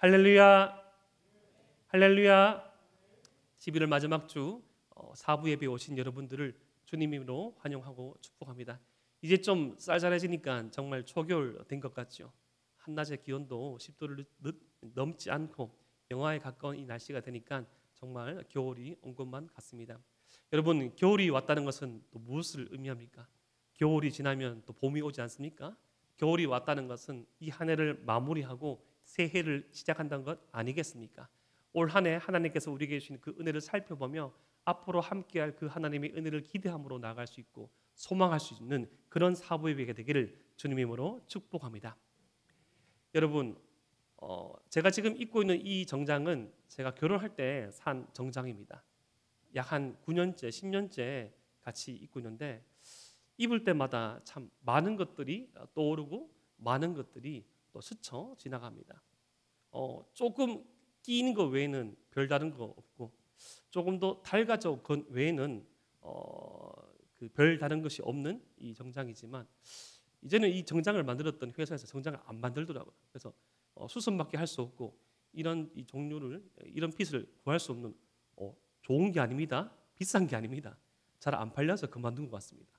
할렐루야, 할렐루야. 11월 마지막 주 사부 예배에 오신 여러분들을 주님으로 환영하고 축복합니다. 이제 좀 쌀쌀해지니까 정말 초겨울 된 것 같죠. 한낮의 기온도 10도를 넘지 않고 영하에 가까운 이 날씨가 되니까 정말 겨울이 온 것만 같습니다. 여러분, 겨울이 왔다는 것은 또 무엇을 의미합니까? 겨울이 지나면 또 봄이 오지 않습니까? 겨울이 왔다는 것은 이 한 해를 마무리하고 새 해를 시작한다는 것 아니겠습니까? 올 한 해 하나님께서 우리에게 주신 그 은혜를 살펴보며 앞으로 함께할 그 하나님의 은혜를 기대함으로 나아갈 수 있고 소망할 수 있는 그런 사부 예배가 되기를 주님의 이름으로 축복합니다. 여러분, 제가 지금 입고 있는 이 정장은 제가 결혼할 때 산 정장입니다. 약 한 9년째, 10년째 같이 입고 있는데 입을 때마다 참 많은 것들이 떠오르고 많은 것들이 또 스쳐 지나갑니다. 조금 끼는 것 외에는 별다른 거 없고 조금 더 달가져 건 외에는 그 별다른 것이 없는 이 정장이지만 이제는 이 정장을 만들었던 회사에서 정장을 안 만들더라고요. 그래서 수선밖에 할 수 없고 이런 이 종류를 이런 핏을 구할 수 없는 좋은 게 아닙니다. 비싼 게 아닙니다. 잘 안 팔려서 그만둔 것 같습니다.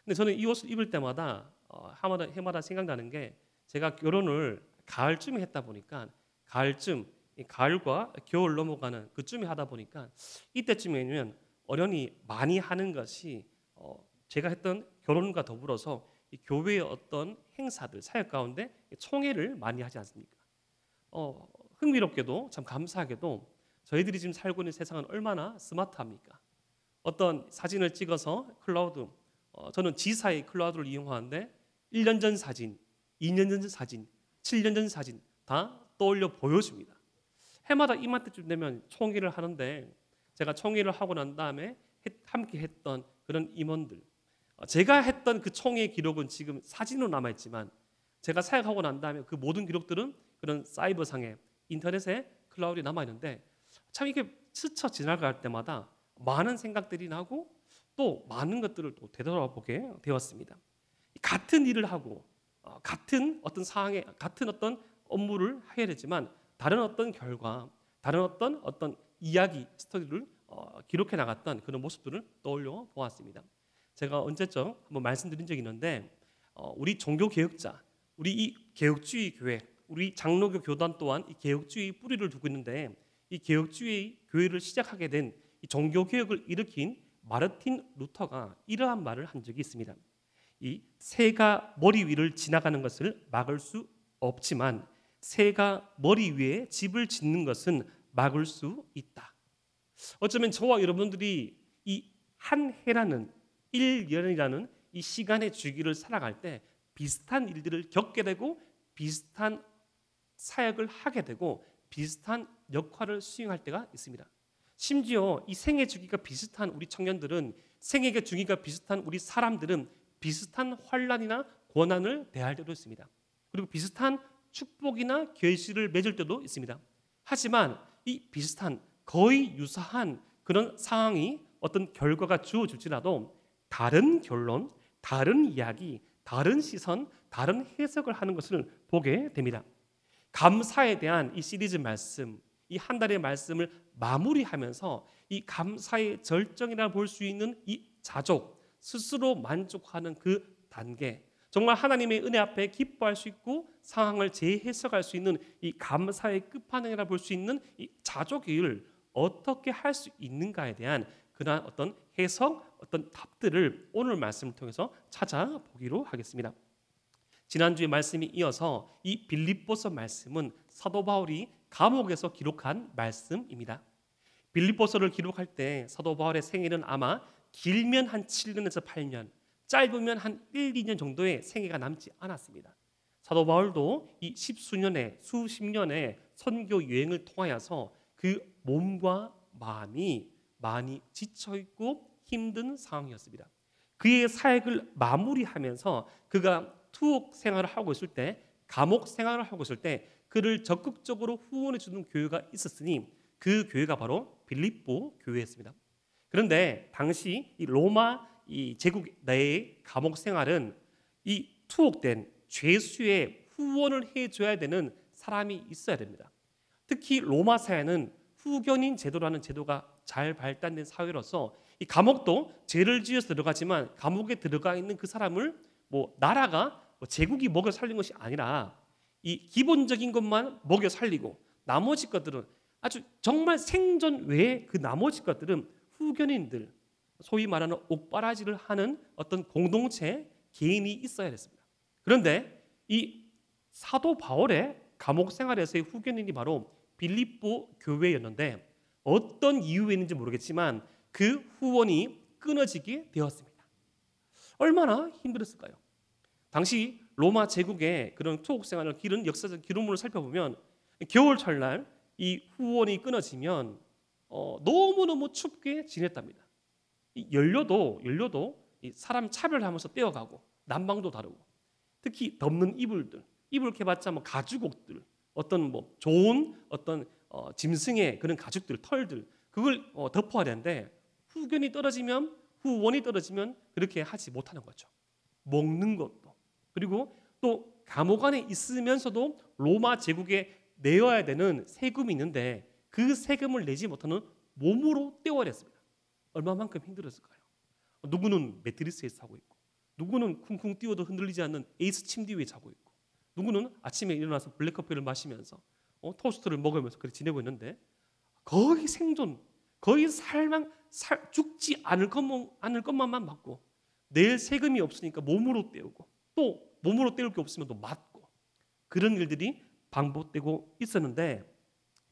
근데 저는 이 옷을 입을 때마다 해마다 생각나는 게 제가 결혼을 가을쯤에 했다 보니까 가을과 겨울 넘어가는 그쯤에 하다 보니까 이때쯤에는 어련히 많이 하는 것이 제가 했던 결혼과 더불어서 이 교회의 어떤 행사들 사역 가운데 총회를 많이 하지 않습니까? 흥미롭게도 참 감사하게도 저희들이 지금 살고 있는 세상은 얼마나 스마트합니까? 어떤 사진을 찍어서 클라우드 저는 지사의 클라우드를 이용하는데 1년 전 사진, 2년 전 사진, 7년 전 사진 다 떠올려 보여줍니다. 해마다 이맘때쯤 되면 총회를 하는데 제가 총회를 하고 난 다음에 함께 했던 그런 임원들 제가 했던 그 총회 기록은 지금 사진으로 남아있지만 제가 사역하고 난 다음에 그 모든 기록들은 그런 사이버상에 인터넷에 클라우드에 남아있는데 참 이게 스쳐 지나갈 때마다 많은 생각들이 나고 또 많은 것들을 또 되돌아보게 되었습니다. 같은 일을 하고 같은 어떤 상황에 같은 어떤 업무를 해야 되지만 다른 어떤 결과, 다른 어떤 이야기, 스토리를 기록해 나갔던 그런 모습들을 떠올려 보았습니다. 제가 언제쯤 한번 말씀드린 적이 있는데 우리 종교 개혁자, 우리 이 개혁주의 교회, 우리 장로교 교단 또한 이 개혁주의 뿌리를 두고 있는데 이 개혁주의 교회를 시작하게 된 이 종교 개혁을 일으킨 마르틴 루터가 이러한 말을 한 적이 있습니다. 이 새가 머리 위를 지나가는 것을 막을 수 없지만 새가 머리 위에 집을 짓는 것은 막을 수 있다. 어쩌면 저와 여러분들이 이 한 해라는 1년이라는 이 시간의 주기를 살아갈 때 비슷한 일들을 겪게 되고 비슷한 사역을 하게 되고 비슷한 역할을 수행할 때가 있습니다. 심지어 이 생애 주기가 비슷한 우리 청년들은 생애 주기가 비슷한 우리 사람들은 비슷한 환난이나 고난을 대할 때도 있습니다. 그리고 비슷한 축복이나 결실을 맺을 때도 있습니다. 하지만 이 비슷한 거의 유사한 그런 상황이 어떤 결과가 주어질지라도 다른 결론, 다른 이야기, 다른 시선, 다른 해석을 하는 것을 보게 됩니다. 감사에 대한 이 시리즈 말씀, 이 한 달의 말씀을 마무리하면서 이 감사의 절정이라 볼 수 있는 이 자족, 스스로 만족하는 그 단계, 정말 하나님의 은혜 앞에 기뻐할 수 있고 상황을 재해석할 수 있는 이 감사의 끝판왕이라 볼 수 있는 이 자족의 일을 어떻게 할 수 있는가에 대한 그러한 어떤 해석, 어떤 답들을 오늘 말씀을 통해서 찾아보기로 하겠습니다. 지난주의 말씀이 이어서 이 빌립보서 말씀은 사도 바울이 감옥에서 기록한 말씀입니다. 빌립보서를 기록할 때 사도 바울의 생애는 아마 길면 한 7년에서 8년, 짧으면 한 1, 2년 정도의 생애가 남지 않았습니다. 사도 바울도 이 십수년의 수십 년의 선교 여행을 통하여서 그 몸과 마음이 많이 지쳐있고 힘든 상황이었습니다. 그의 사역을 마무리하면서 그가 투옥 생활을 하고 있을 때, 감옥 생활을 하고 있을 때 그를 적극적으로 후원해 주는 교회가 있었으니 그 교회가 바로 빌립보 교회였습니다. 그런데 당시 이 로마 이 제국 내의 감옥 생활은 이 투옥된 죄수의 후원을 해줘야 되는 사람이 있어야 됩니다. 특히 로마 사회는 후견인 제도라는 제도가 잘 발달된 사회로서 이 감옥도 죄를 지어서 들어가지만 감옥에 들어가 있는 그 사람을 나라가 제국이 먹여 살린 것이 아니라 이 기본적인 것만 먹여 살리고 나머지 것들은 아주 정말 생존 외에 그 나머지 것들은 후견인들, 소위 말하는 옥바라지를 하는 어떤 공동체 개인이 있어야 됐습니다. 그런데 이 사도 바울의 감옥 생활에서의 후견인이 바로 빌립보 교회였는데 어떤 이유였는지 모르겠지만 그 후원이 끊어지게 되었습니다. 얼마나 힘들었을까요? 당시 로마 제국의 그런 투옥 생활을 기른 역사적 기록물을 살펴보면 겨울철날 이 후원이 끊어지면 너무너무 춥게 지냈답니다. 이 연료도 이 사람 차별하면서 떼어가고 난방도 다르고 특히 덮는 이불 캐봤자 가죽옷들 어떤 좋은 어떤 짐승의 그런 가죽들 털들 그걸 덮어야 되는데 후원이 떨어지면 그렇게 하지 못하는 거죠. 먹는 것도 그리고 또 감옥 안에 있으면서도 로마 제국에 내어야 되는 세금이 있는데 그 세금을 내지 못하는 몸으로 때워야 했습니다. 얼마만큼 힘들었을까요? 누구는 매트리스에 자고 있고 누구는 쿵쿵 뛰어도 흔들리지 않는 에이스 침대 위에 자고 있고 누구는 아침에 일어나서 블랙커피를 마시면서 토스트를 먹으면서 그렇게 지내고 있는데 거의 생존, 거의 죽지 않을 것만만 맞고 내일 세금이 없으니까 몸으로 때우고 또 몸으로 때울 게 없으면 또 맞고 그런 일들이 반복되고 있었는데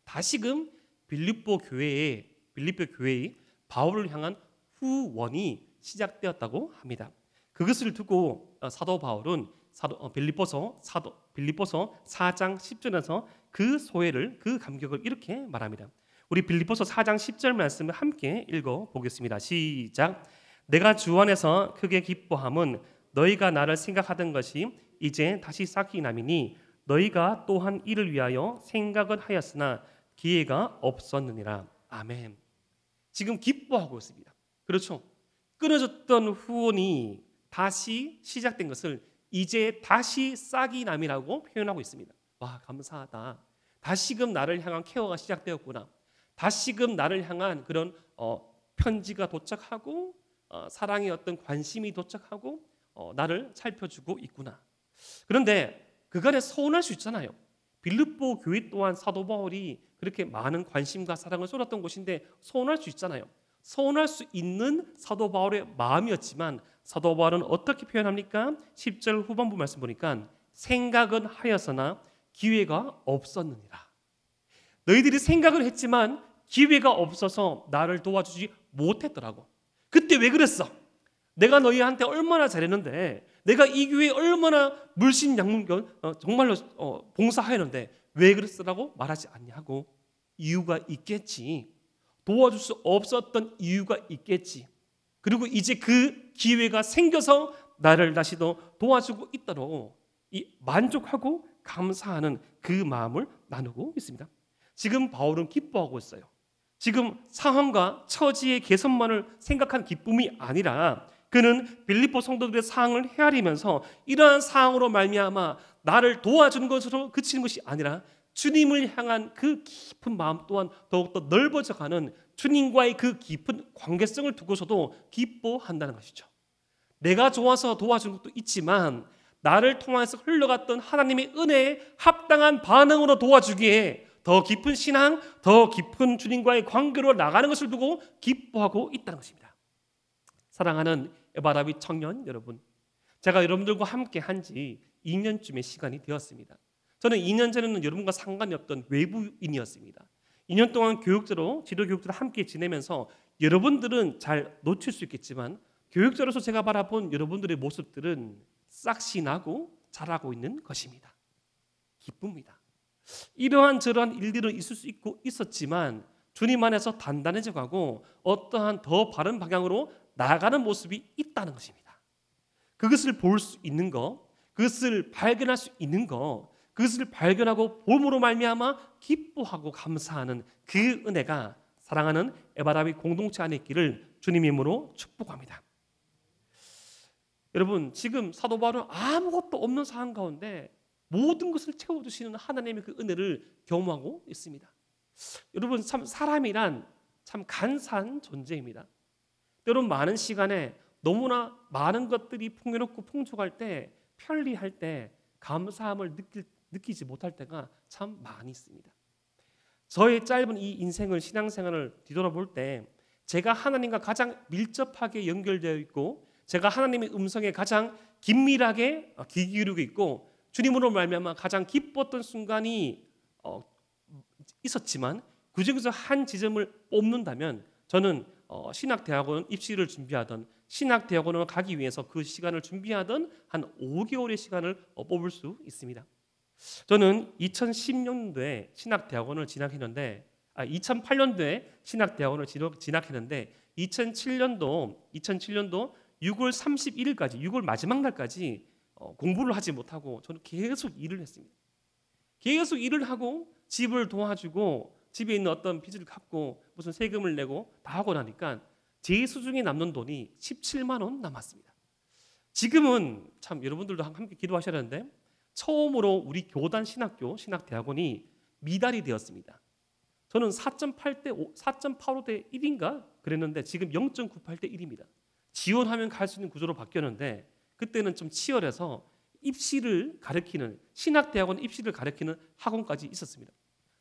다시금 빌립보 교회의 바울을 향한 후원이 시작되었다고 합니다. 그것을 두고 사도 바울은 빌립보서 4장 10절에서 그 소회를 그 감격을 이렇게 말합니다. 우리 빌립보서 4장 10절 말씀을 함께 읽어보겠습니다. 시작. 내가 주 안에서 크게 기뻐함은 너희가 나를 생각하던 것이 이제 다시 쌓기 남이니 너희가 또한 이를 위하여 생각은 하였으나 기회가 없었느니라. 아멘. 지금 기뻐하고 있습니다. 그렇죠. 끊어졌던 후원이 다시 시작된 것을 이제 다시 싹이 남이라고 표현하고 있습니다. 와, 감사하다. 다시금 나를 향한 케어가 시작되었구나. 다시금 나를 향한 그런 편지가 도착하고 사랑의 어떤 관심이 도착하고 나를 살펴주고 있구나. 그런데 그간에 서운할 수 있잖아요. 빌립보 교회 또한 사도 바울이 그렇게 많은 관심과 사랑을 쏟았던 곳인데 서운할 수 있잖아요. 서운할 수 있는 사도 바울의 마음이었지만 사도 바울은 어떻게 표현합니까? 10절 후반부 말씀 보니까 생각은 하였으나 기회가 없었느니라. 너희들이 생각을 했지만 기회가 없어서 나를 도와주지 못했더라고. 그때 왜 그랬어? 내가 너희한테 얼마나 잘했는데 내가 이 교회에 얼마나 물심양면 정말로 봉사하였는데 왜 그랬으라고 말하지 않냐고. 이유가 있겠지. 도와줄 수 없었던 이유가 있겠지. 그리고 이제 그 기회가 생겨서 나를 다시 더 도와주고 있도록 이 만족하고 감사하는 그 마음을 나누고 있습니다. 지금 바울은 기뻐하고 있어요. 지금 상황과 처지의 개선만을 생각한 기쁨이 아니라 그는 빌립보 성도들의 상황을 헤아리면서 이러한 상황으로 말미암아 나를 도와주는 것으로 그치는 것이 아니라 주님을 향한 그 깊은 마음 또한 더욱더 넓어져가는 주님과의 그 깊은 관계성을 두고서도 기뻐한다는 것이죠. 내가 좋아서 도와주는 것도 있지만 나를 통해서 흘러갔던 하나님의 은혜에 합당한 반응으로 도와주기에 더 깊은 신앙, 더 깊은 주님과의 관계로 나가는 것을 두고 기뻐하고 있다는 것입니다. 사랑하는 에바라비 청년 여러분, 제가 여러분들과 함께 한 지 2년쯤의 시간이 되었습니다. 저는 2년 전에는 여러분과 상관이 없던 외부인이었습니다. 2년 동안 지도교육자로 함께 지내면서 여러분들은 잘 놓칠 수 있겠지만 교육자로서 제가 바라본 여러분들의 모습들은 싹시 나고 자라고 있는 것입니다. 기쁩니다. 이러한 저러한 일들은 있을 수 있고 있었지만 주님 안에서 단단해져가고 어떠한 더 바른 방향으로 나아가는 모습이 있다는 것입니다. 그것을 볼 수 있는 것, 그것을 발견할 수 있는 것, 그것을 발견하고 봄으로 말미암아 기뻐하고 감사하는 그 은혜가 사랑하는 에바라비 공동체 안에 있기를 주님 이름으로 축복합니다. 여러분, 지금 사도 바울은 아무것도 없는 상황 가운데 모든 것을 채워주시는 하나님의 그 은혜를 경험하고 있습니다. 여러분, 참 사람이란 참 간사한 존재입니다. 때론 많은 시간에 너무나 많은 것들이 풍요롭고 풍족할 때, 편리할 때 감사함을 느끼지 못할 때가 참 많이 있습니다. 저의 짧은 이 인생을, 신앙생활을 뒤돌아볼 때 제가 하나님과 가장 밀접하게 연결되어 있고 제가 하나님의 음성에 가장 긴밀하게 귀 기울이고 있고 주님으로 말미암아 가장 기뻤던 순간이 있었지만 그중에서 한 지점을 뽑는다면 저는 신학대학원 입시를 준비하던 신학대학원을 가기 위해서 그 시간을 준비하던 한 5개월의 시간을 뽑을 수 있습니다. 저는 2010년도에 신학대학원을 진학했는데 2008년도에 신학대학원을 진학했는데 2007년도 6월 31일까지 6월 마지막 날까지 공부를 하지 못하고 저는 계속 일을 했습니다. 계속 일을 하고 집을 도와주고 집에 있는 어떤 빚을 갚고 무슨 세금을 내고 다 하고 나니까 제 수중에 남는 돈이 17만 원 남았습니다. 지금은 참 여러분들도 함께 기도하셔야 하는데 처음으로 우리 교단 신학교 신학대학원이 미달이 되었습니다. 저는 4.85대 1인가 그랬는데 지금 0.98대 1입니다. 지원하면 갈 수 있는 구조로 바뀌었는데 그때는 좀 치열해서 입시를 가르치는 신학대학원 입시를 가르치는 학원까지 있었습니다.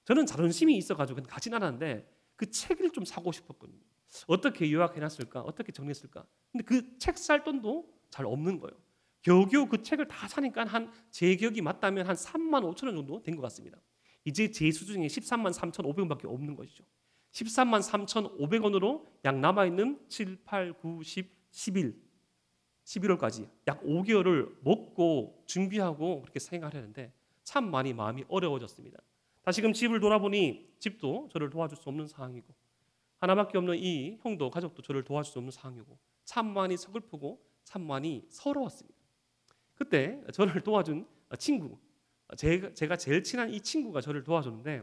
저는 자존심이 있어가지고 가진 않았는데 그 책을 좀 사고 싶었거든요. 어떻게 요약해놨을까? 어떻게 정리했을까? 근데 그 책 살 돈도 잘 없는 거예요. 겨우겨우 그 책을 다 사니까 제 기억이 맞다면 한 3만 5천 원 정도 된 것 같습니다. 이제 제 수중에 13만 3,500원밖에 없는 것이죠. 13만 3,500원으로 약 남아있는 7, 8, 9, 10, 11월까지 약 5개월을 먹고 준비하고 그렇게 생활하는데 참 많이 마음이 어려워졌습니다. 다시금 집을 돌아보니 집도 저를 도와줄 수 없는 상황이고 하나밖에 없는 이 형도 가족도 저를 도와줄 수 없는 상황이고 참 많이 서글프고 참 많이 서러웠습니다. 그때 저를 도와준 친구, 제가 제일 친한 이 친구가 저를 도와줬는데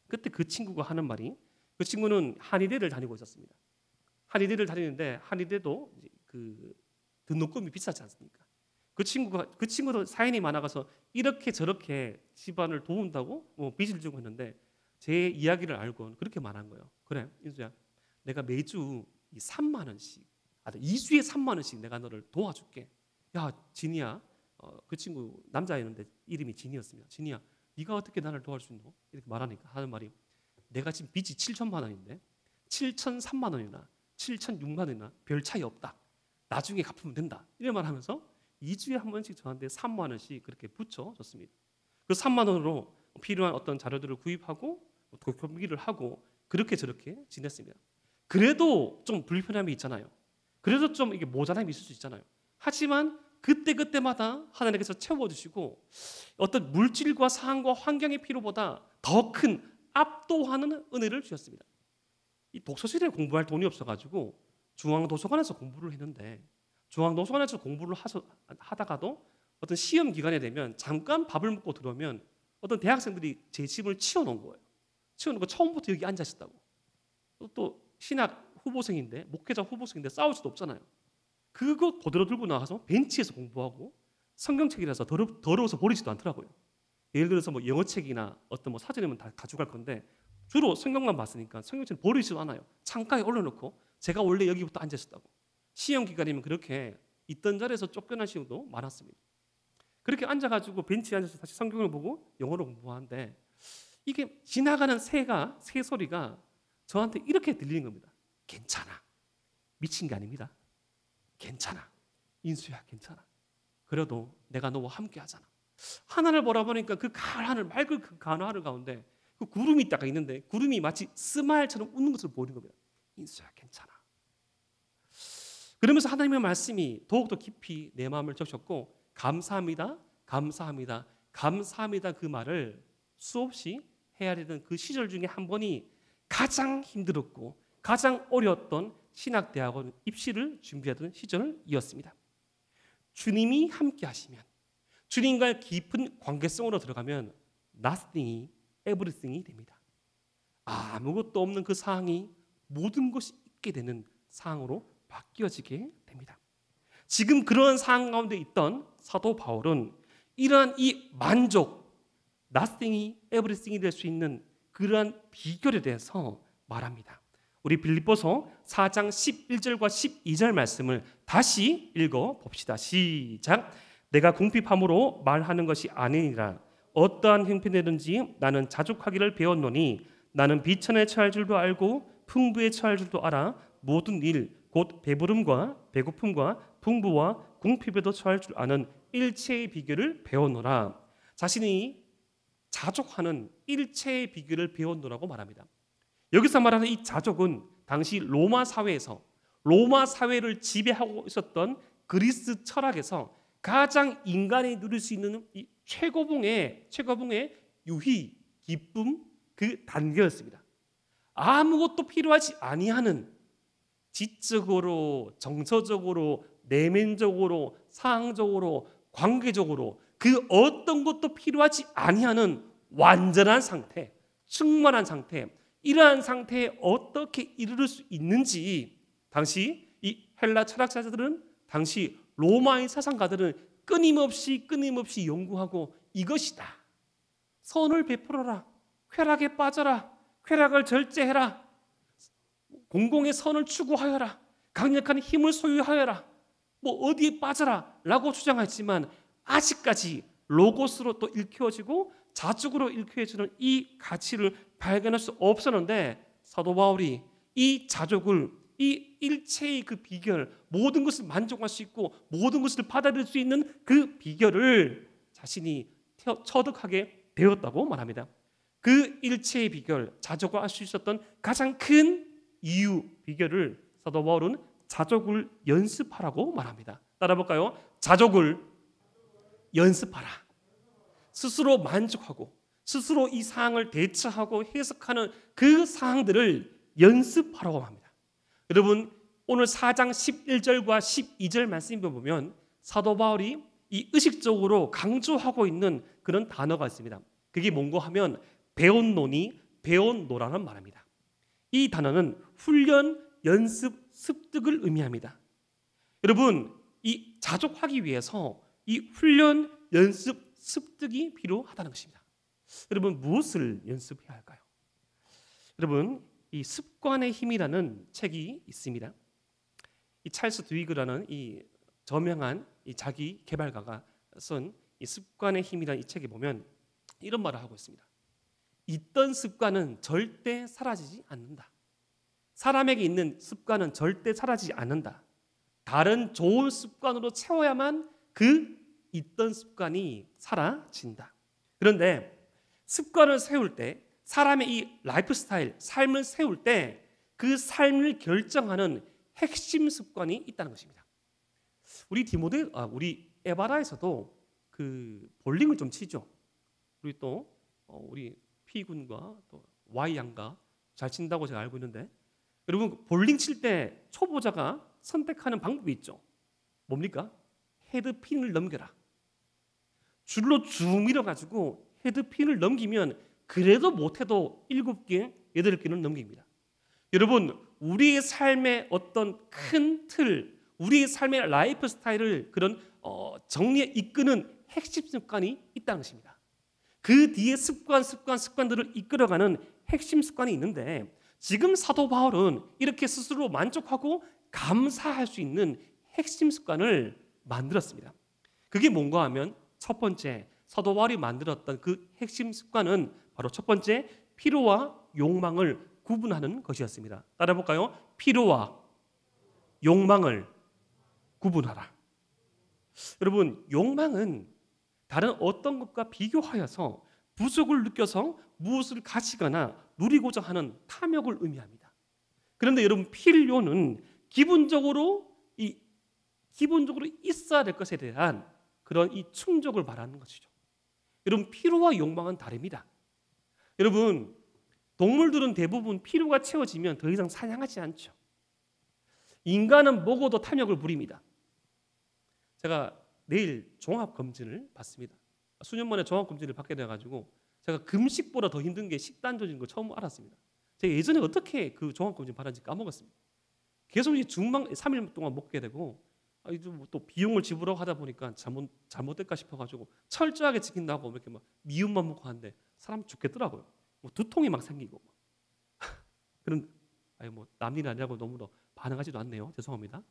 그때 그 친구가 하는 말이 그 친구는 한의대를 다니고 있었습니다. 한의대를 다니는데 한의대도 그 등록금이 비싸지 않습니까? 그 친구도 사연이 많아가서 이렇게 저렇게 집안을 도운다고 빚을 지고 했는데 제 이야기를 알고 그렇게 말한 거예요. 그래, 인수야, 내가 매주 3만 원씩, 2주에 3만 원씩 내가 너를 도와줄게. 야, 진이야, 그 친구 남자였는데 이름이 진이었습니다. 진이야, 네가 어떻게 나를 도와줄 수 있노? 이렇게 말하니까 하는 말이 내가 지금 빚이 7천만 원인데 7,003만 원이나 7,006만 원이나 별 차이 없다. 나중에 갚으면 된다. 이런 말 하면서 2주에 한 번씩 저한테 3만 원씩 그렇게 붙여줬습니다. 그 3만 원으로 필요한 어떤 자료들을 구입하고 교육비를 하고 그렇게 저렇게 지냈습니다. 그래도 좀 불편함이 있잖아요. 그래도 좀 이게 모자람이 있을 수 있잖아요. 하지만 그때마다 하나님께서 채워주시고 어떤 물질과 상황과 환경의 필요보다 더 큰 압도하는 은혜를 주셨습니다. 이 독서실에 공부할 돈이 없어가지고 중앙도서관에서 공부를 했는데 중앙도서관에서 공부를 하다가도 어떤 시험 기간에 되면 잠깐 밥을 먹고 들어오면 어떤 대학생들이 제 집을 치워놓은 거예요. 치워놓고 처음부터 여기 앉아 있었다고. 또 신학 후보생인데 목회자 후보생인데 싸울 수도 없잖아요. 그거 그대로 들고 나가서 벤치에서 공부하고 성경책이라서 더러워서 버리지도 않더라고요. 예를 들어서 뭐 영어책이나 어떤 뭐 사전이면 다 가져갈 건데 주로 성경만 봤으니까 성경책을 버리지도 않아요. 창가에 올려놓고 제가 원래 여기부터 앉아 있었다고. 시험 기간이면 그렇게 있던 자리에서 쫓겨난 시험도 많았습니다. 그렇게 앉아가지고 벤치에 앉아서 다시 성경을 보고 영어로 공부하는데 이게 지나가는 새 소리가 저한테 이렇게 들리는 겁니다. 괜찮아. 미친 게 아닙니다. 괜찮아. 인수야, 괜찮아. 그래도 내가 너와 함께 하잖아. 하늘을 바라보니까 그 가을 하늘, 맑은 그 가을 하늘 가운데 그 구름이 딱 있는데 구름이 마치 스마일처럼 웃는 것을 보이는 겁니다. 인수야, 괜찮아. 그러면서 하나님의 말씀이 더욱더 깊이 내 마음을 적셨고 감사합니다, 감사합니다, 감사합니다 그 말을 수없이 해야 되는 그 시절 중에 한 번이 가장 힘들었고 가장 어려웠던 신학대학원 입시를 준비하던 시절이었습니다. 주님이 함께 하시면 주님과의 깊은 관계성으로 들어가면 nothing이 everything이 됩니다. 아무것도 없는 그 상황이 모든 것이 있게 되는 상황으로 바뀌어지게 됩니다. 지금 그런 상황 가운데 있던 사도 바울은 이러한 이 만족, nothing이 everything이 될 수 있는 그러한 비결에 대해서 말합니다. 우리 빌립보서 4장 11절과 12절 말씀을 다시 읽어 봅시다. 시작. 내가 궁핍함으로 말하는 것이 아니니라. 어떠한 형편이든지 나는 자족하기를 배웠노니 나는 비천에 처할 줄도 알고 풍부에 처할 줄도 알아. 모든 일 곧 배부름과 배고픔과 풍부와 궁핍에도 처할 줄 아는 일체의 비결을 배웠노라. 자신이 자족하는 일체의 비결을 배웠노라고 말합니다. 여기서 말하는 이 자족은 당시 로마 사회에서 로마 사회를 지배하고 있었던 그리스 철학에서 가장 인간이 누릴 수 있는 이 최고봉의 유희, 기쁨 그 단계였습니다. 아무것도 필요하지 아니하는 지적으로, 정서적으로, 내면적으로, 상황적으로, 관계적으로 그 어떤 것도 필요하지 아니하는 완전한 상태, 충만한 상태, 이러한 상태에 어떻게 이르를 수 있는지 당시 이 헬라 철학자들은, 당시 로마의 사상가들은 끊임없이 연구하고 이것이다. 선을 베풀어라. 쾌락에 빠져라. 쾌락을 절제해라. 공공의 선을 추구하여라. 강력한 힘을 소유하여라. 뭐 어디에 빠져라 라고 주장했지만 아직까지 로고스로 또 일깨워지고 자축으로 일깨워지는 이 가치를 발견할 수 없었는데, 사도 바울이 이 자족을, 이 일체의 그 비결, 모든 것을 만족할 수 있고 모든 것을 받아들일 수 있는 그 비결을 자신이 터득하게 되었다고 말합니다. 그 일체의 비결, 자족을 할 수 있었던 가장 큰 이유, 비결을 사도 바울은 자족을 연습하라고 말합니다. 따라 볼까요? 자족을 연습하라. 스스로 만족하고 스스로 이 사항을 대처하고 해석하는 그 사항들을 연습하라고 합니다. 여러분, 오늘 4장 11절과 12절 말씀을 보면 사도 바울이 이 의식적으로 강조하고 있는 그런 단어가 있습니다. 그게 뭔가 하면 배웠노니, 배웠노라는 말입니다. 이 단어는 훈련, 연습, 습득을 의미합니다. 여러분, 이 자족하기 위해서 이 훈련, 연습, 습득이 필요하다는 것입니다. 여러분, 무엇을 연습해야 할까요? 여러분, 이 습관의 힘이라는 책이 있습니다. 이 찰스 드위그라는 이 저명한 이 자기 개발가가 쓴 이 습관의 힘이라는 이 책에 보면 이런 말을 하고 있습니다. 있던 습관은 절대 사라지지 않는다. 사람에게 있는 습관은 절대 사라지지 않는다. 다른 좋은 습관으로 채워야만 그 있던 습관이 사라진다. 그런데 습관을 세울 때, 사람의 이 라이프 스타일, 삶을 세울 때 그 삶을 결정하는 핵심 습관이 있다는 것입니다. 우리 에바라에서도 그 볼링을 좀 치죠. 우리 또 우리 P군과 또 Y양가 잘 친다고 제가 알고 있는데, 여러분 볼링 칠 때 초보자가 선택하는 방법이 있죠. 뭡니까? 헤드핀을 넘겨라. 줄로 쭉 밀어가지고 헤드핀을 넘기면 그래도 못해도 7개, 8개는 넘깁니다. 여러분, 우리의 삶의 어떤 큰 틀, 우리의 삶의 라이프 스타일을 그런 정리에 이끄는 핵심 습관이 있다는 것입니다. 그 뒤에 습관들을 이끌어가는 핵심 습관이 있는데, 지금 사도 바울은 이렇게 스스로 만족하고 감사할 수 있는 핵심 습관을 만들었습니다. 그게 뭔가 하면 첫 번째, 사도 바울이 만들었던 그 핵심 습관은 바로 첫 번째, 필요와 욕망을 구분하는 것이었습니다. 따라 볼까요? 필요와 욕망을 구분하라. 여러분, 욕망은 다른 어떤 것과 비교하여서 부족을 느껴서 무엇을 가지거나 누리고자 하는 탐욕을 의미합니다. 그런데 여러분, 필요는 기본적으로 있어야 될 것에 대한 그런 이 충족을 말하는 것이죠. 여러분, 필요와 욕망은 다릅니다. 여러분, 동물들은 대부분 필요가 채워지면 더 이상 사냥하지 않죠. 인간은 먹어도 탐욕을 부립니다. 제가 내일 종합검진을 받습니다. 수년 만에 종합검진을 받게 돼가지고 제가 금식보다 더 힘든 게 식단조절인 걸 처음 알았습니다. 제가 예전에 어떻게 그 종합검진 받았는지 까먹었습니다. 계속 이 중망 3일 동안 먹게 되고 이제 뭐또 비용을 지불하고 하다 보니까 잘못될까 싶어가지고 철저하게 지킨다고 이렇게 막 미움만 먹고 하는데 사람 죽겠더라고요. 뭐 두통이 막 생기고 그런 뭐 남일 아니라고 너무 반응하지도 않네요. 죄송합니다.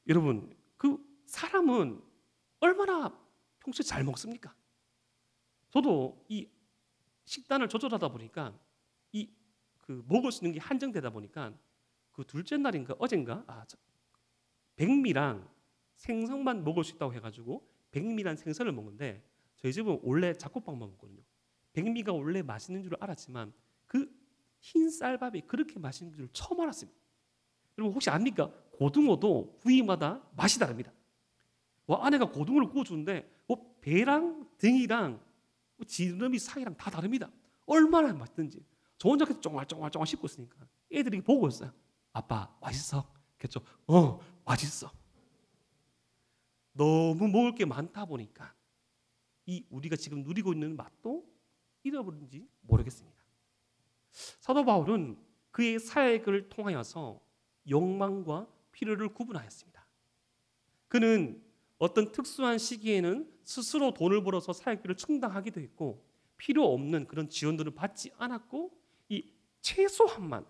여러분 그 사람은 얼마나 평소에 잘 먹습니까? 저도 이 식단을 조절하다 보니까 먹을 수 있는 게 한정되다 보니까 그 둘째 날인가 어젠가 백미랑 생선만 먹을 수 있다고 해가지고 백미랑 생선을 먹는데 저희 집은 원래 잡곡밥만 먹거든요. 백미가 원래 맛있는 줄 알았지만 그 흰 쌀밥이 그렇게 맛있는 줄 처음 알았습니다. 여러분 혹시 압니까? 고등어도 부위마다 맛이 다릅니다. 아내가 고등어를 구워주는데 배랑 등이랑 지느러미 사이랑 다 다릅니다. 얼마나 맛있든지. 저 혼자 계속 쫑알쫑알 씹고 있으니까 애들이 보고 있어요. 아빠 맛있어? 그랬죠. 맛있어. 너무 먹을 게 많다 보니까 우리가 지금 누리고 있는 맛도 잃어버린지 모르겠습니다. 사도 바울은 그의 사역을 통하여서 욕망과 필요를 구분하였습니다. 그는 어떤 특수한 시기에는 스스로 돈을 벌어서 사역비를 충당하기도 했고 필요 없는 그런 지원들을 받지 않았고 이 최소한만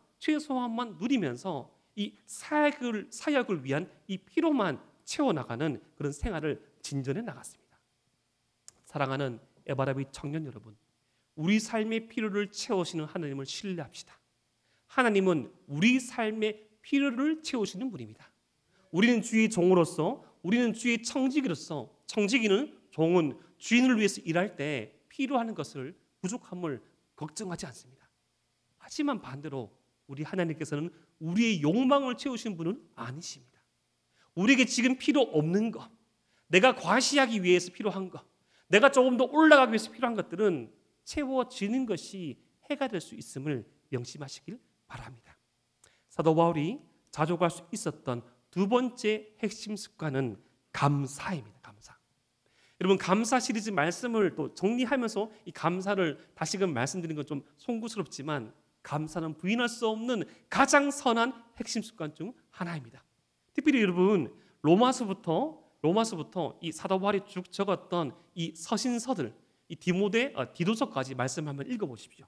누리면서 이 사역을 위한 이 필요만 채워나가는 그런 생활을 진전해 나갔습니다. 사랑하는 에바라비 청년 여러분, 우리 삶의 필요를 채우시는 하나님을 신뢰합시다. 하나님은 우리 삶의 필요를 채우시는 분입니다. 우리는 주의 종으로서, 우리는 주의 청지기로서, 청지기는 종은 주인을 위해서 일할 때 필요한 것을 부족함을 걱정하지 않습니다. 하지만 반대로 우리 하나님께서는 우리의 욕망을 채우시는 분은 아니십니다. 우리에게 지금 필요 없는 것, 내가 과시하기 위해서 필요한 것, 내가 조금 더 올라가기 위해서 필요한 것들은 채워지는 것이 해가 될 수 있음을 명심하시길 바랍니다. 사도 바울이 자족할 수 있었던 두 번째 핵심 습관은 감사입니다. 감사. 여러분 감사 시리즈 말씀을 또 정리하면서 이 감사를 다시금 말씀드리는 건 좀 송구스럽지만 감사는 부인할 수 없는 가장 선한 핵심 습관 중 하나입니다. 특별히 여러분 로마서부터 이 사도 바울이 쭉 적었던 이 서신서들, 이 디도서까지 말씀 한번 읽어보십시오.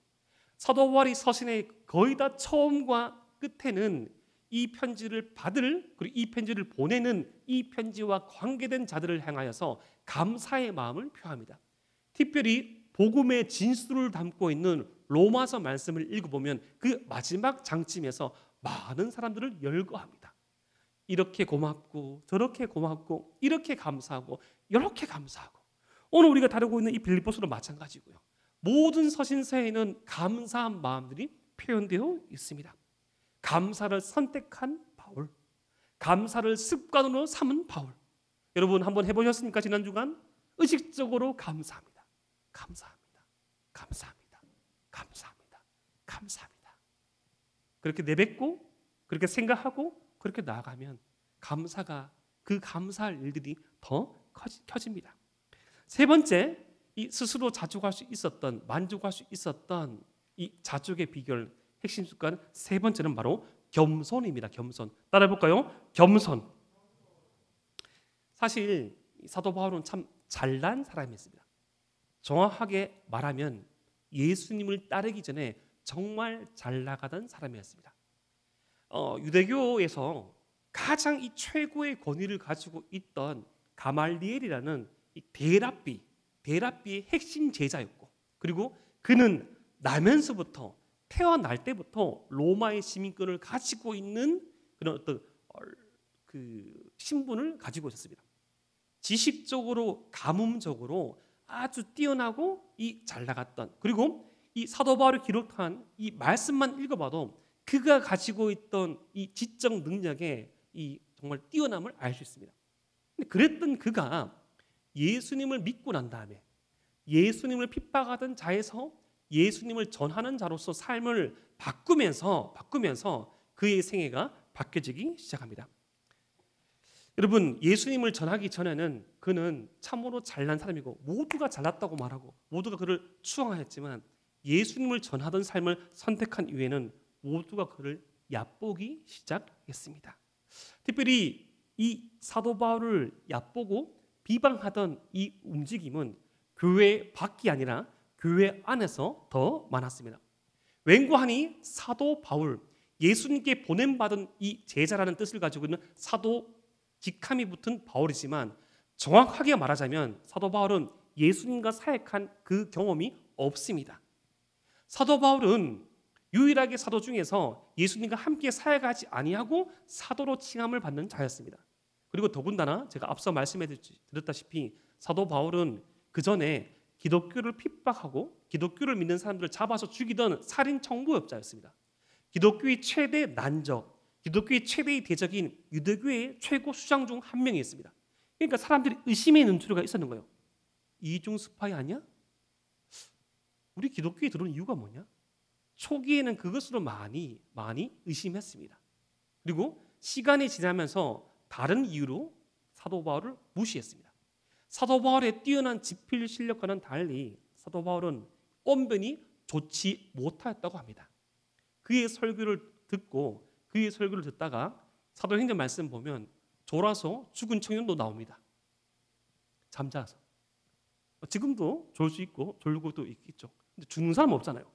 사도 바울이 서신의 거의 다 처음과 끝에는 이 편지를 받을 그리고 이 편지를 보내는 이 편지와 관계된 자들을 향하여서 감사의 마음을 표합니다. 특별히 복음의 진수를 담고 있는 로마서 말씀을 읽어보면 그 마지막 장쯤에서 많은 사람들을 열거합니다. 이렇게 고맙고 저렇게 고맙고 이렇게 감사하고 이렇게 감사하고 오늘 우리가 다루고 있는 이 빌립보서도 마찬가지고요. 모든 서신서에는 감사한 마음들이 표현되어 있습니다. 감사를 선택한 바울, 감사를 습관으로 삼은 바울. 여러분 한번 해보셨습니까? 지난 주간 의식적으로 감사합니다. 감사합니다. 감사합니다. 감사합니다. 감사합니다. 그렇게 내뱉고 그렇게 생각하고 그렇게 나아가면 그 감사할 일들이 더 커집니다. 세 번째, 이 스스로 자족할 수 있었던, 만족할 수 있었던 이 자족의 비결, 핵심 습관 세 번째는 바로 겸손입니다. 겸손. 따라해볼까요? 겸손. 사실 사도 바울은 참 잘난 사람이었습니다. 정확하게 말하면 예수님을 따르기 전에 정말 잘 나가던 사람이었습니다. 유대교에서 가장 이 최고의 권위를 가지고 있던 가말리엘이라는 이 데랍비의 핵심 제자였고, 그리고 그는 나면서부터 태어날 때부터 로마의 시민권을 가지고 있는 그런 어떤 신분을 가지고 있었습니다. 지식적으로 가뭄적으로 아주 뛰어나고 잘 나갔던, 그리고 이 사도 바울이 기록한 이 말씀만 읽어봐도 그가 가지고 있던 이 지적 능력에 이 정말 뛰어남을 알 수 있습니다. 근데 그랬던 그가 예수님을 믿고 난 다음에 예수님을 핍박하던 자에서 예수님을 전하는 자로서 삶을 바꾸면서 그의 생애가 바뀌어지기 시작합니다. 여러분 예수님을 전하기 전에는 그는 참으로 잘난 사람이고 모두가 잘났다고 말하고 모두가 그를 추앙하였지만 예수님을 전하던 삶을 선택한 이후에는 모두가 그를 얕보기 시작했습니다. 특별히 이 사도 바울을 얕보고 비방하던 이 움직임은 교회 밖이 아니라 교회 안에서 더 많았습니다. 웬고하니 사도 바울, 예수님께 보냄받은 이 제자라는 뜻을 가지고 있는 사도 직함이 붙은 바울이지만 정확하게 말하자면 사도 바울은 예수님과 사역한 그 경험이 없습니다. 사도 바울은 유일하게 사도 중에서 예수님과 함께 사역하지 아니하고 사도로 칭함을 받는 자였습니다. 그리고 더군다나 제가 앞서 말씀해 드렸다시피 사도 바울은 그 전에 기독교를 핍박하고 기독교를 믿는 사람들을 잡아서 죽이던 살인 청부업자였습니다. 기독교의 최대 난적, 기독교의 최대의 대적인 유대교의 최고 수장 중 한 명이었습니다. 그러니까 사람들이 의심의 눈초리가 있었는 거예요. 이중 스파이 아니야? 우리 기독교에 들어온 이유가 뭐냐? 초기에는 그것으로 많이 의심했습니다. 그리고 시간이 지나면서 다른 이유로 사도 바울을 무시했습니다. 사도 바울의 뛰어난 지필 실력과는 달리 사도 바울은 언변이 좋지 못하였다고 합니다. 그의 설교를 듣다가 사도행전 말씀 보면 졸아서 죽은 청년도 나옵니다. 잠자서. 지금도 졸 수 있고 졸고도 있겠죠. 근데 죽는 사람은 없잖아요.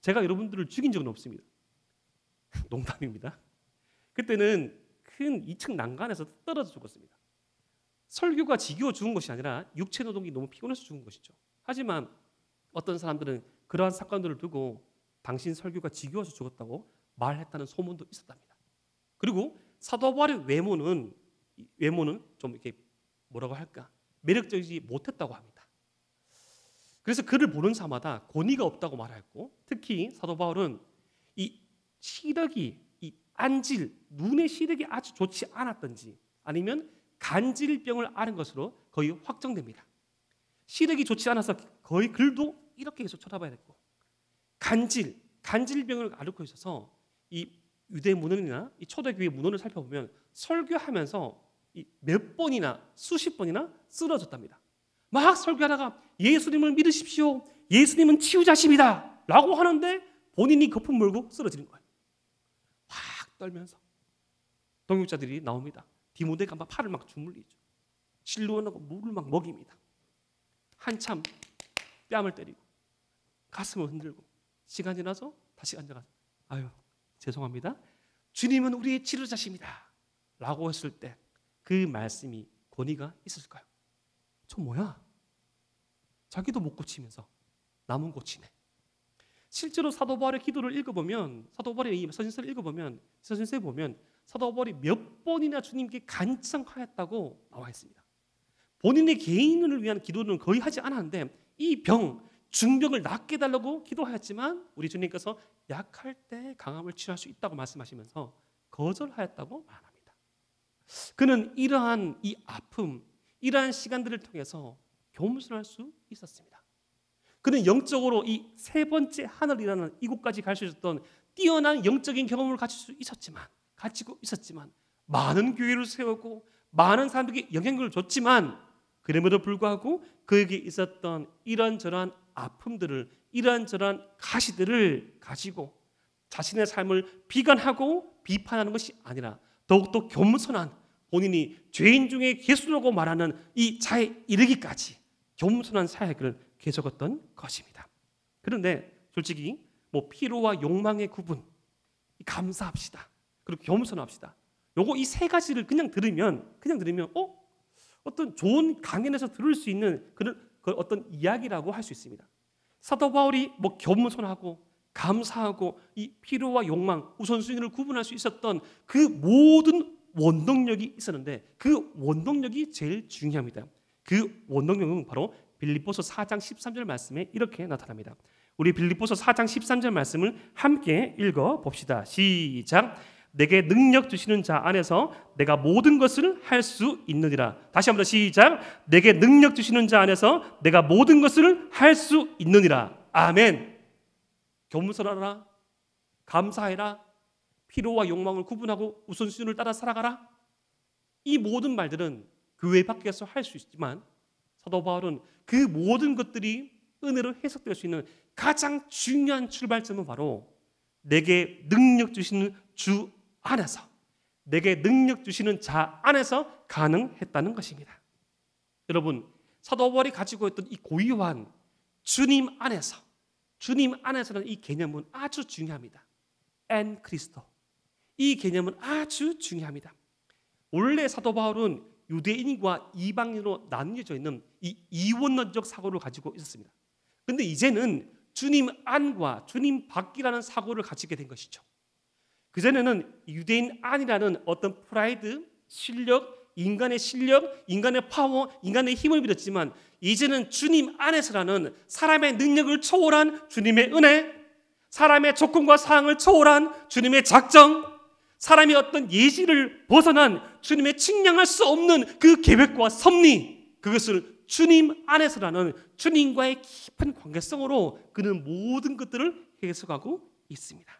제가 여러분들을 죽인 적은 없습니다. 농담입니다. 그때는 큰 2층 난간에서 떨어져 죽었습니다. 설교가 지겨워 죽은 것이 아니라 육체 노동이 너무 피곤해서 죽은 것이죠. 하지만 어떤 사람들은 그러한 사건들을 두고 당신 설교가 지겨워서 죽었다고 말했다는 소문도 있었답니다. 그리고 사도 바울의 외모는 좀 이렇게 뭐라고 할까? 매력적이지 못했다고 합니다. 그래서 그를 보는 사마다 권위가 없다고 말했고, 특히 사도 바울은 이 시력이, 이 안질, 눈의 시력이 아주 좋지 않았던지 아니면 간질병을 앓은 것으로 거의 확정됩니다. 시력이 좋지 않아서 거의 글도 이렇게 계속 쳐다봐야 됐고, 간질병을 앓고 있어서 이 유대 문헌이나 이 초대교회 문헌을 살펴보면 설교하면서 몇 번이나 수십 번이나 쓰러졌답니다. 막 설교하다가 예수님을 믿으십시오, 예수님은 치유자십니다 라고 하는데 본인이 거품 물고 쓰러지는 거예요. 확 떨면서 동역자들이 나옵니다. 디모데가 막 팔을 막 주물리죠. 진로원하고 물을 막 먹입니다. 한참 뺨을 때리고 가슴을 흔들고 시간이 지나서 다시 앉아가지고 아유 죄송합니다, 주님은 우리의 치료자십니다 라고 했을 때 그 말씀이 권위가 있었을까요? 저 뭐야? 자기도 못 고치면서 남은 고치네. 실제로 사도 바울의 기도를 읽어보면, 사도 바울의 이 서신서를 읽어보면, 서신서에 보면 사도 바울이 몇 번이나 주님께 간청하였다고 나와 있습니다. 본인의 개인을 위한 기도는 거의 하지 않았는데 이 중병을 낫게 해달라고 기도하였지만 우리 주님께서 약할 때 강함을 치료할 수 있다고 말씀하시면서 거절하였다고 말합니다. 그는 이러한 이 아픔, 이러한 시간들을 통해서 겸손할 수 있었습니다. 그는 영적으로 이 세 번째 하늘이라는 이곳까지 갈 수 있었던 뛰어난 영적인 경험을 가지고 있었지만 많은 교회를 세우고 많은 사람들에게 영향력을 줬지만 그럼에도 불구하고 그에게 있었던 이런저런 아픔들을, 이런저런 가시들을 가지고 자신의 삶을 비관하고 비판하는 것이 아니라 더욱더 겸손한, 본인이 죄인 중에 괴수라고 말하는 이 자에 이르기까지 겸손한 사역을 계속했던 것입니다. 그런데 솔직히 피로와 욕망의 구분, 감사합시다, 그리고 겸손합시다, 요거 이 세 가지를 그냥 들으면 어떤 좋은 강연에서 들을 수 있는 그런 어떤 이야기라고 할 수 있습니다. 사도 바울이 겸손하고 감사하고 이 피로와 욕망, 우선순위를 구분할 수 있었던 그 모든 원동력이 있었는데 그 원동력이 제일 중요합니다. 그 원동력은 바로 빌립보서 4장 13절 말씀에 이렇게 나타납니다. 우리 빌립보서 4장 13절 말씀을 함께 읽어봅시다. 시작. 내게 능력 주시는 자 안에서 내가 모든 것을 할 수 있느니라. 다시 한번 시작. 내게 능력 주시는 자 안에서 내가 모든 것을 할 수 있느니라. 아멘. 겸손하라, 감사해라, 피로와 욕망을 구분하고 우선순위를 따라 살아가라. 이 모든 말들은 교회 밖에서 할 수 있지만 사도 바울은 그 모든 것들이 은혜로 해석될 수 있는 가장 중요한 출발점은 바로 내게 능력 주시는 주 안에서 내게 능력 주시는 자 안에서 가능했다는 것입니다. 여러분, 사도 바울이 가지고 있던 이 고유한 주님 안에서라는 이 개념은 아주 중요합니다. 엔 그리스도, 이 개념은 아주 중요합니다. 원래 사도 바울은 유대인과 이방인으로 나뉘어져 있는 이 이원론적 사고를 가지고 있었습니다. 그런데 이제는 주님 안과 주님 밖이라는 사고를 가지게 된 것이죠. 그전에는 유대인 안이라는 어떤 프라이드, 실력, 인간의 파워, 인간의 힘을 믿었지만 이제는 주님 안에서라는 사람의 능력을 초월한 주님의 은혜, 사람의 조건과 사항을 초월한 주님의 작정, 사람이 어떤 예시를 벗어난 주님의 측량할 수 없는 그 계획과 섭리, 그것을 주님 안에서라는 주님과의 깊은 관계성으로 그는 모든 것들을 해석하고 있습니다.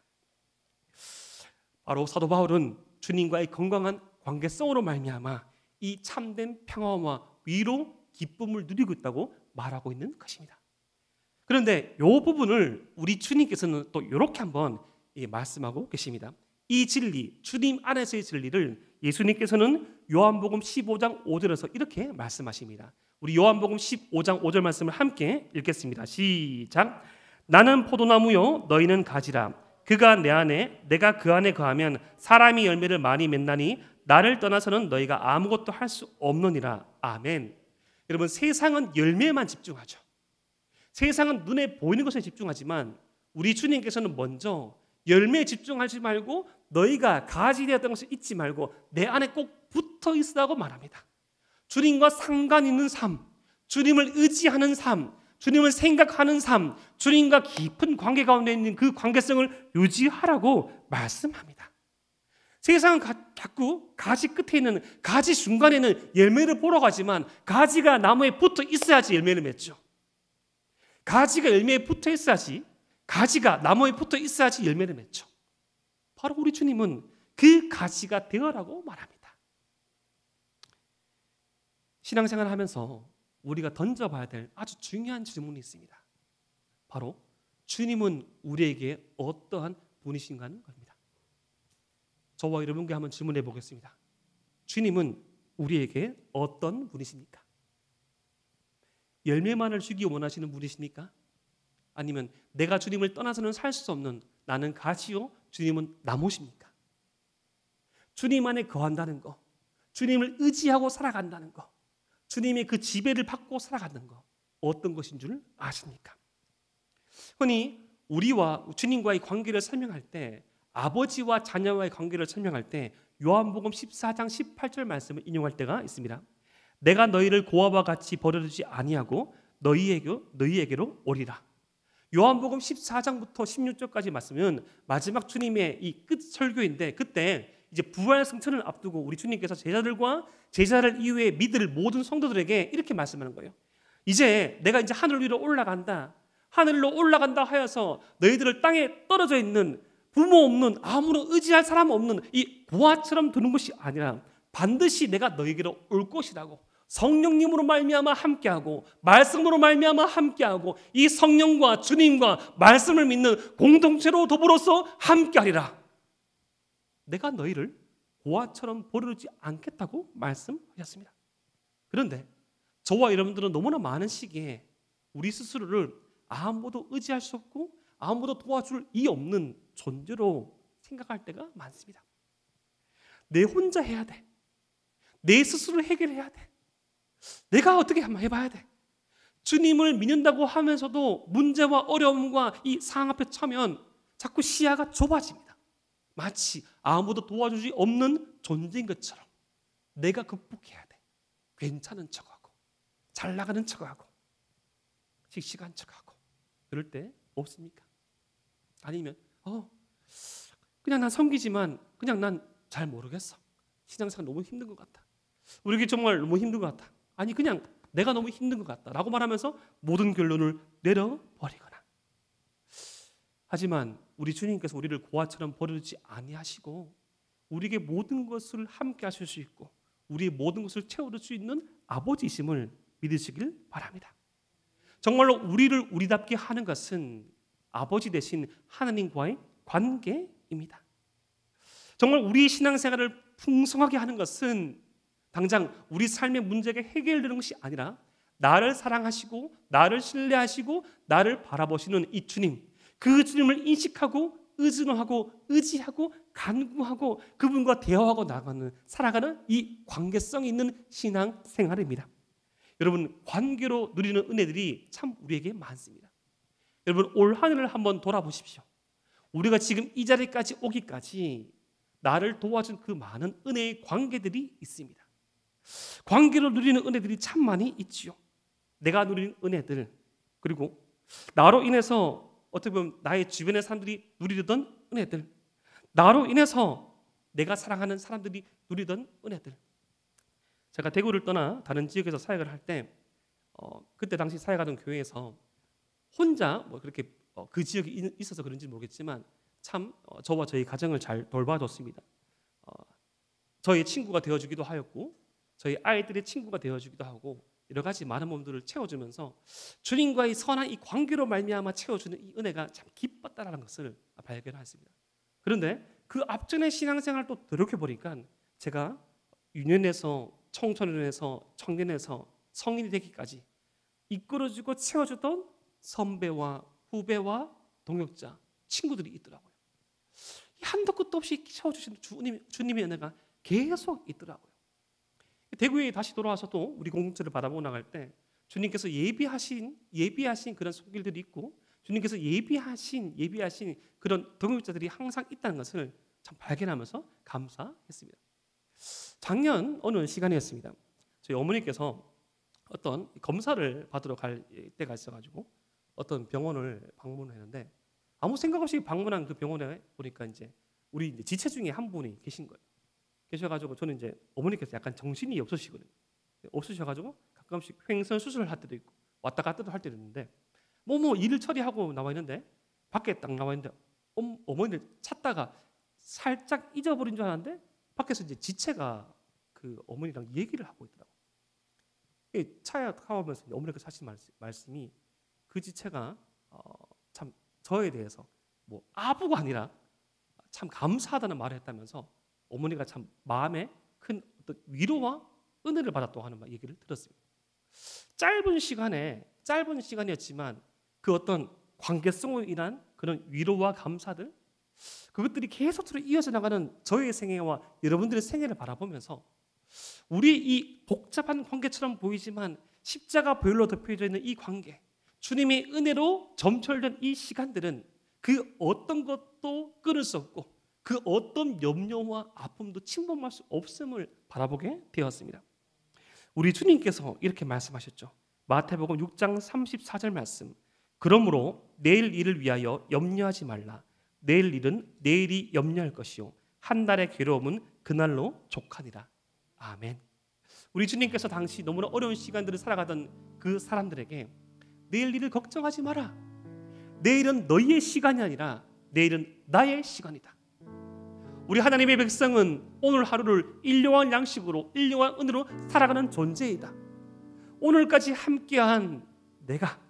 바로 사도 바울은 주님과의 건강한 관계성으로 말미암아 이 참된 평화와 위로, 기쁨을 누리고 있다고 말하고 있는 것입니다. 그런데 이 부분을 우리 주님께서는 또 이렇게 한번 말씀하고 계십니다. 이 진리, 주님 안에서의 진리를 예수님께서는 요한복음 15장 5절에서 이렇게 말씀하십니다. 우리 요한복음 15장 5절 말씀을 함께 읽겠습니다. 시작. 나는 포도나무요 너희는 가지라. 그가 내 안에 내가 그 안에 거하면 사람이 열매를 많이 맺나니 나를 떠나서는 너희가 아무것도 할 수 없느니라. 아멘. 여러분, 세상은 열매에만 집중하죠. 세상은 눈에 보이는 것에 집중하지만 우리 주님께서는 먼저 열매에 집중하지 말고 너희가 가지 되었던 것을 잊지 말고 내 안에 꼭 붙어 있으라고 말합니다. 주님과 상관 있는 삶, 주님을 의지하는 삶, 주님을 생각하는 삶, 주님과 깊은 관계 가운데 있는 그 관계성을 유지하라고 말씀합니다. 세상은 자꾸 가지 끝에 있는, 가지 중간에 있는 열매를 보러 가지만 가지가 나무에 붙어 있어야지 열매를 맺죠. 가지가 열매에 붙어 있어야지, 가지가 나무에 붙어 있어야지 열매를 맺죠. 바로 우리 주님은 그 가지가 되어라고 말합니다. 신앙생활을 하면서 우리가 던져봐야 될 아주 중요한 질문이 있습니다. 바로 주님은 우리에게 어떠한 분이신가 하는 겁니다. 저와 여러분께 한번 질문해 보겠습니다. 주님은 우리에게 어떤 분이십니까? 열매만을 주기 원하시는 분이십니까? 아니면 내가 주님을 떠나서는 살 수 없는 나는 가지요, 주님은 나무십니까? 주님 안에 거한다는 거, 주님을 의지하고 살아간다는 거, 주님의 그 지배를 받고 살아가는 거, 어떤 것인 줄 아십니까? 흔히 우리와 주님과의 관계를 설명할 때, 아버지와 자녀와의 관계를 설명할 때 요한복음 14장 18절 말씀을 인용할 때가 있습니다. 내가 너희를 고아와 같이 버려두지 아니하고 너희에게로 오리라. 요한복음 14장부터 16절까지 말씀은 마지막 주님의 이 끝 설교인데, 그때 이제 부활 승천을 앞두고 우리 주님께서 제자들과 제자를 이후에 믿을 모든 성도들에게 이렇게 말씀하는 거예요. 이제 내가 이제 하늘 위로 올라간다. 하늘로 올라간다 하여서 너희들을 땅에 떨어져 있는 부모 없는, 아무런 의지할 사람 없는 이 부하처럼 두는 것이 아니라 반드시 내가 너희에게로 올 것이라고, 성령님으로 말미암아 함께하고 말씀으로 말미암아 함께하고 이 성령과 주님과 말씀을 믿는 공동체로 더불어서 함께하리라. 내가 너희를 고아처럼 버려두지 않겠다고 말씀하셨습니다. 그런데 저와 여러분들은 너무나 많은 시기에 우리 스스로를 아무도 의지할 수 없고 아무도 도와줄 이 없는 존재로 생각할 때가 많습니다. 내 혼자 해야 돼. 내 스스로 해결해야 돼. 내가 어떻게 한번 해봐야 돼. 주님을 믿는다고 하면서도 문제와 어려움과 이 상황 앞에 처면 자꾸 시야가 좁아집니다. 마치 아무도 도와주지 없는 존재인 것처럼 내가 극복해야 돼. 괜찮은 척하고 잘 나가는 척하고 씩씩한 척하고 그럴 때 없습니까? 아니면 그냥 난 섬기지만 그냥 난 잘 모르겠어. 신앙생활 너무 힘든 것 같다. 우리 게 정말 너무 힘든 것 같다. 아니 그냥 내가 너무 힘든 것 같다 라고 말하면서 모든 결론을 내려버리거나. 하지만 우리 주님께서 우리를 고아처럼 버려두지 아니하시고 우리에게 모든 것을 함께 하실 수 있고 우리의 모든 것을 채워줄 수 있는 아버지이심을 믿으시길 바랍니다. 정말로 우리를 우리답게 하는 것은 아버지 되신 하나님과의 관계입니다. 정말 우리의 신앙생활을 풍성하게 하는 것은 당장 우리 삶의 문제가 해결되는 것이 아니라 나를 사랑하시고 나를 신뢰하시고 나를 바라보시는 이 주님, 그 주님을 인식하고 의존하고 의지하고 간구하고 그분과 대화하고 살아가는 이 관계성이 있는 신앙 생활입니다. 여러분, 관계로 누리는 은혜들이 참 우리에게 많습니다. 여러분, 올 한 해를 한번 돌아보십시오. 우리가 지금 이 자리까지 오기까지 나를 도와준 그 많은 은혜의 관계들이 있습니다. 관계로 누리는 은혜들이 참 많이 있지요. 내가 누리는 은혜들, 그리고 나로 인해서 어떻게 보면 나의 주변의 사람들이 누리던 은혜들, 나로 인해서 내가 사랑하는 사람들이 누리던 은혜들. 제가 대구를 떠나 다른 지역에서 사역을 할 때 그때 당시 사역하던 교회에서 혼자 뭐 그렇게 그 지역에 있어서 그런지 모르겠지만 참 저와 저희 가정을 잘 돌봐줬습니다. 저희 친구가 되어주기도 하였고 저희 아이들의 친구가 되어주기도 하고 여러 가지 많은 몸들을 채워주면서 주님과의 선한 이 관계로 말미암아 채워주는 이 은혜가 참 기뻤다라는 것을 발견했습니다. 그런데 그 앞전의 신앙생활을 또 돌이켜보니까 제가 유년에서 청소년에서 청년에서 성인이 되기까지 이끌어주고 채워주던 선배와 후배와 동역자, 친구들이 있더라고요. 한도 끝도 없이 채워주시는 주님의 은혜가 계속 있더라고요. 대구에 다시 돌아와서도 우리 공동체를 바라보고 나갈 때 주님께서 예비하신 그런 손길들이 있고 주님께서 예비하신 그런 동역자들이 항상 있다는 것을 참 발견하면서 감사했습니다. 작년 어느 시간이었습니다. 저희 어머니께서 어떤 검사를 받으러 갈 때가 있어가지고 어떤 병원을 방문했는데 아무 생각 없이 방문한 그 병원에 보니까 이제 우리 이제 지체 중에 한 분이 계신 거예요. 계셔가지고 저는 이제 어머니께서 약간 정신이 없으시거든요. 없으셔가지고 가끔씩 횡선 수술을 할 때도 있고 왔다 갔다도 할 때도 있는데 뭐 일을 처리하고 나와 있는데 밖에 딱 나와 있는데 어머니를 찾다가 살짝 잊어버린 줄 알았는데 밖에서 이제 지체가 그 어머니랑 얘기를 하고 있더라고요. 차에 타오면서 어머니께서 하신 말씀이 그 지체가 참 저에 대해서 뭐 아부가 아니라 참 감사하다는 말을 했다면서 어머니가 참 마음에 큰 어떤 위로와 은혜를 받았다고 하는 얘기를 들었습니다. 짧은 시간이었지만 그 어떤 관계성으로 인한 그런 위로와 감사들, 그것들이 계속적으로 이어져 나가는 저의 생애와 여러분들의 생애를 바라보면서 우리 이 복잡한 관계처럼 보이지만 십자가 보혈로 덮여져 있는 이 관계, 주님의 은혜로 점철된 이 시간들은 그 어떤 것도 끊을 수 없고 그 어떤 염려와 아픔도 침범할 수 없음을 바라보게 되었습니다. 우리 주님께서 이렇게 말씀하셨죠. 마태복음 6장 34절 말씀. 그러므로 내일 일을 위하여 염려하지 말라. 내일 일은 내일이 염려할 것이요 한 달의 괴로움은 그날로 족하니라. 아멘. 우리 주님께서 당시 너무나 어려운 시간들을 살아가던 그 사람들에게 내일 일을 걱정하지 마라. 내일은 너희의 시간이 아니라 내일은 나의 시간이다. 우리 하나님의 백성은 오늘 하루를 일용할 양식으로 일용할 은혜로 살아가는 존재이다. 오늘까지 함께한 내가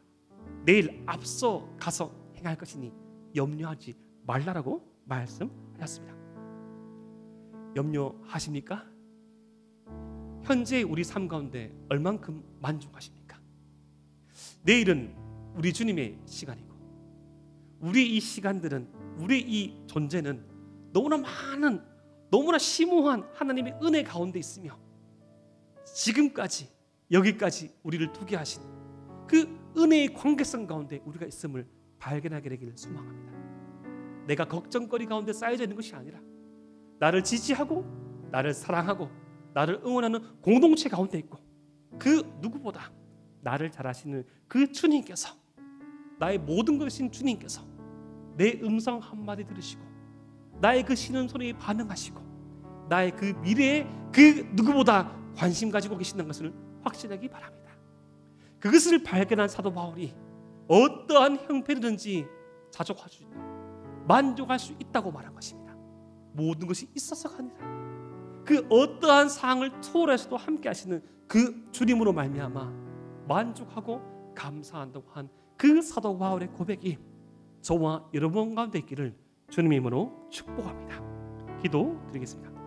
내일 앞서 가서 행할 것이니 염려하지 말라라고 말씀하셨습니다. 염려하십니까? 현재 우리 삶 가운데 얼만큼 만족하십니까? 내일은 우리 주님의 시간이고 우리 이 시간들은 우리 이 존재는 너무나 많은 너무나 심오한 하나님의 은혜 가운데 있으며 지금까지 여기까지 우리를 두게 하신 그 은혜의 관계성 가운데 우리가 있음을 발견하게 되기를 소망합니다. 내가 걱정거리 가운데 쌓여져 있는 것이 아니라 나를 지지하고 나를 사랑하고 나를 응원하는 공동체 가운데 있고 그 누구보다 나를 잘 아시는 그 주님께서 나의 모든 것이신 주님께서 내 음성 한마디 들으시고 나의 그 쉬는 소리에 반응하시고 나의 그 미래에 그 누구보다 관심 가지고 계신다는 것을 확신하기 바랍니다. 그것을 발견한 사도 바울이 어떠한 형편이든지 자족할 수 있다, 만족할 수 있다고 말한 것입니다. 모든 것이 있어서가 아니라 그 어떠한 상황을 초월해서도 함께 하시는 그 주님으로 말미암아 만족하고 감사한다고 한 그 사도 바울의 고백이 저와 여러분 가운데 있기를 주님의 이름으로 축복합니다. 기도드리겠습니다.